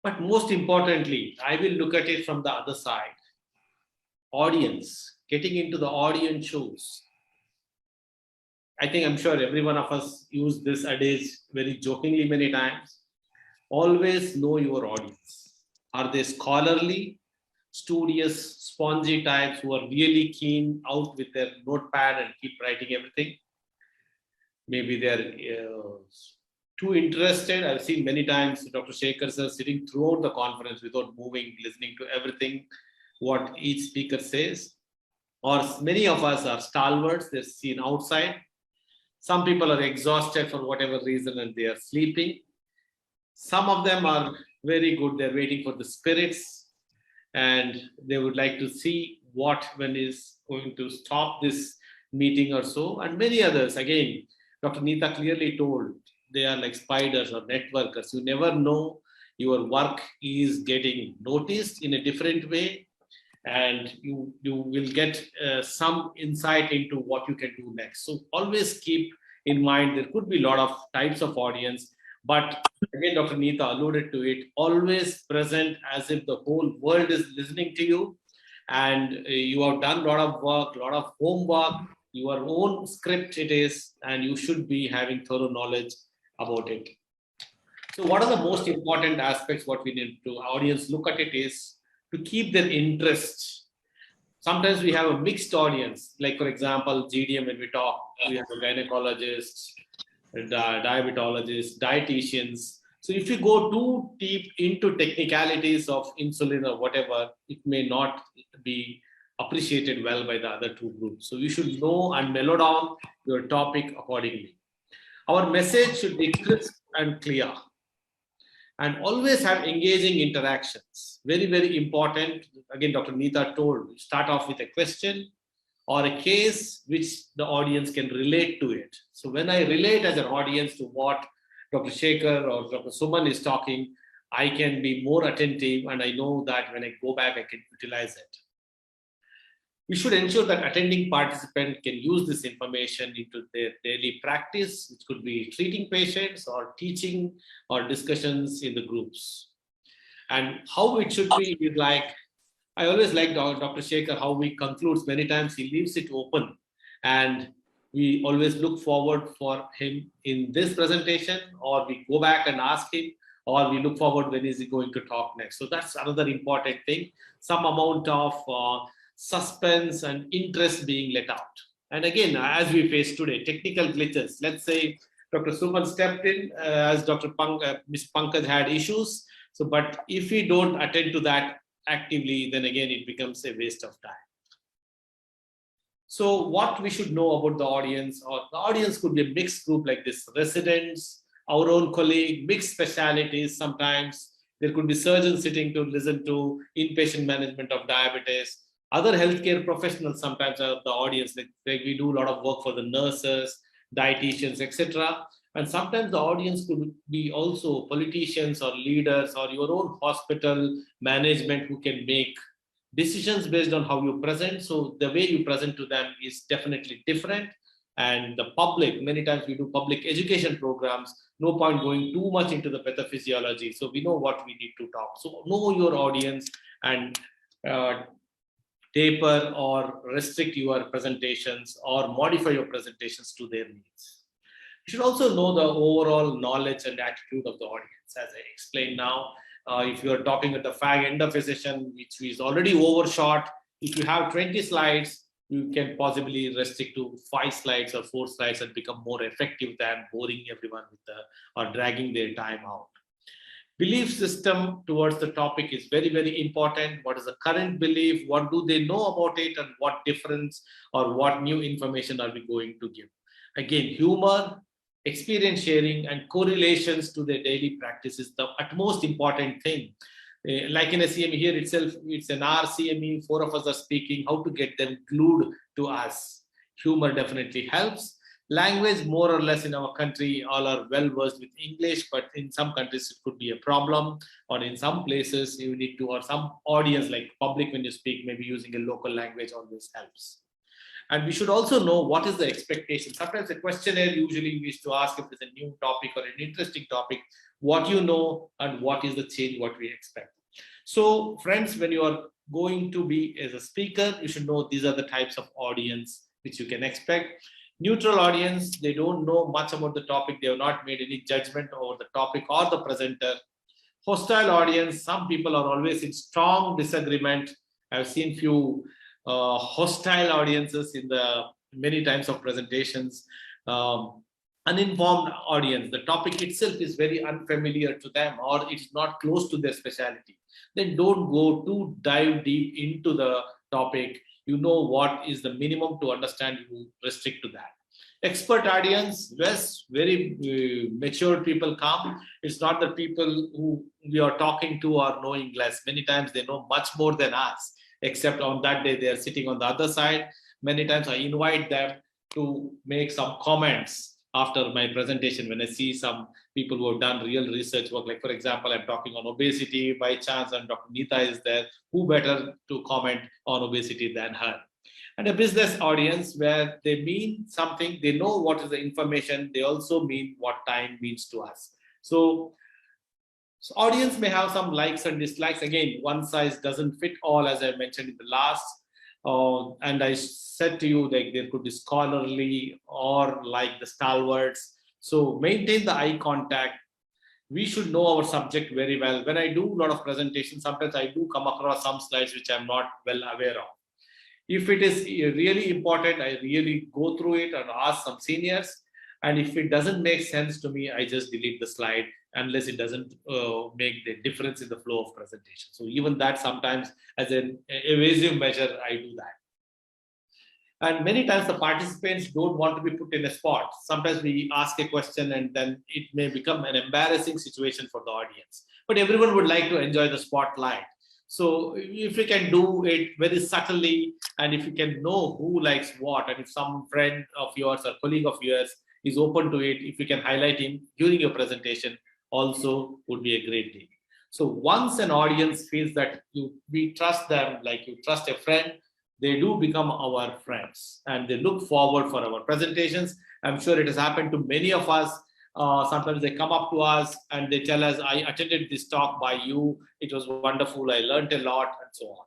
But most importantly, I will look at it from the other side. Audience, getting into the audience shows. I'm sure every one of us use this adage very jokingly many times. Always know your audience. Are they scholarly, studious, spongy types who are really keen out with their notepad and keep writing everything? Maybe they're too interested. I've seen many times Dr. Shekhar sir sitting throughout the conference without moving, listening to everything, what each speaker says. Or many of us are stalwarts, they're seen outside. Some people are exhausted for whatever reason and they are sleeping. Some of them are very good, they're waiting for the spirits and they would like to see what when is going to stop this meeting or so. And many others, again, Dr. Neeta clearly told, they are like spiders or networkers. You never know, your work is getting noticed in a different way, and you will get some insight into what you can do next. So always keep in mind, there could be a lot of types of audience, but again, Dr. Neeta alluded to it, always present as if the whole world is listening to you, and you have done a lot of work, a lot of homework, your own script it is, and you should be having thorough knowledge about it. So what are the most important aspects what we need to audience look at it is to keep their interest. Sometimes we have a mixed audience, like for example, GDM, when we talk, we have a gynecologist, diabetologists, dietitians. So if you go too deep into technicalities of insulin or whatever, it may not be appreciated well by the other two groups. So you should know and mellow down your topic accordingly. Our message should be crisp and clear, and always have engaging interactions. Very, very important. Again, Dr. Neeta told, start off with a question or a case which the audience can relate to it. So when I relate as an audience to what Dr. Shekhar or Dr. Suman is talking, I can be more attentive, and I know that when I go back, I can utilize it. We should ensure that attending participant can use this information into their daily practice, which could be treating patients or teaching or discussions in the groups. And how it should be is like, I always like Dr. Shekhar, how he concludes many times, he leaves it open. And we always look forward for him in this presentation, or we go back and ask him, or we look forward when is he going to talk next. So that's another important thing, some amount of suspense and interest being let out. And again, as we face today, technical glitches. Let's say Dr. Suman stepped in as Dr. Ms. Pankaj had issues. So, but if we don't attend to that actively, then again, it becomes a waste of time. So what we should know about the audience, or the audience could be a mixed group like this, residents, our own colleague, mixed specialities. Sometimes there could be surgeons sitting to listen to inpatient management of diabetes. Other healthcare professionals sometimes are the audience, like we do a lot of work for the nurses, dietitians, etc. And sometimes the audience could be also politicians or leaders or your own hospital management who can make decisions based on how you present. So the way you present to them is definitely different. And the public, many times we do public education programs, no point going too much into the pathophysiology. So we know what we need to talk. So know your audience and taper or restrict your presentations or modify your presentations to their needs. You should also know the overall knowledge and attitude of the audience. As I explained now, if you are talking with the FAG endophysician, which is already overshot, if you have 20 slides, you can possibly restrict to 5 slides or 4 slides and become more effective than boring everyone with or dragging their time out. Belief system towards the topic is very, very important. What is the current belief? What do they know about it? And what difference or what new information are we going to give? Again, humor, experience sharing, and correlations to their daily practice is the utmost important thing. Like in a CME here itself, it's an RCME, 4 of us are speaking, how to get them glued to us. Humor definitely helps. Language, more or less in our country, all are well versed with English, but in some countries it could be a problem, or in some places you need to, or some audience like public when you speak, maybe using a local language always helps. And we should also know what is the expectation. Sometimes a questionnaire usually we used to ask if it's a new topic or an interesting topic, what you know and what is the change, what we expect. So friends, when you are going to be as a speaker, you should know these are the types of audience which you can expect. Neutral audience, they don't know much about the topic. They have not made any judgment over the topic or the presenter. Hostile audience, some people are always in strong disagreement. I've seen few hostile audiences in the many times of presentations. Uninformed audience, the topic itself is very unfamiliar to them or it's not close to their specialty. Then don't go too dive deep into the topic. You know what is the minimum to understand, you restrict to that. Expert audience, yes, very mature people come. It's not the people who we are talking to are knowing less. Many times they know much more than us, except on that day they are sitting on the other side. Many times I invite them to make some comments after my presentation when I see some people who have done real research work. Like for example, I'm talking on obesity by chance and Dr. Neeta is there. Who better to comment on obesity than her? And a business audience where they mean something, they know what is the information, they also mean what time means to us. So audience may have some likes and dislikes. Again, one size doesn't fit all, as I mentioned in the last. And I said to you, like there could be scholarly or like the stalwarts. So maintain the eye contact. We should know our subject very well. When I do a lot of presentations, sometimes I do come across some slides which I'm not well aware of. If it is really important, I really go through it and ask some seniors. And if it doesn't make sense to me, I just delete the slide unless it doesn't make the difference in the flow of presentation. So even that sometimes as an evasive measure, I do that. And many times the participants don't want to be put in a spot. Sometimes we ask a question and then it may become an embarrassing situation for the audience. But everyone would like to enjoy the spotlight. So if you can do it very subtly, and if you can know who likes what, and if some friend of yours or colleague of yours is open to it, if you can highlight him during your presentation, also would be a great deal. So once an audience feels that we trust them like you trust a friend, they do become our friends and they look forward for our presentations. I'm sure it has happened to many of us. Sometimes they come up to us and they tell us, I attended this talk by you. It was wonderful. I learned a lot and so on.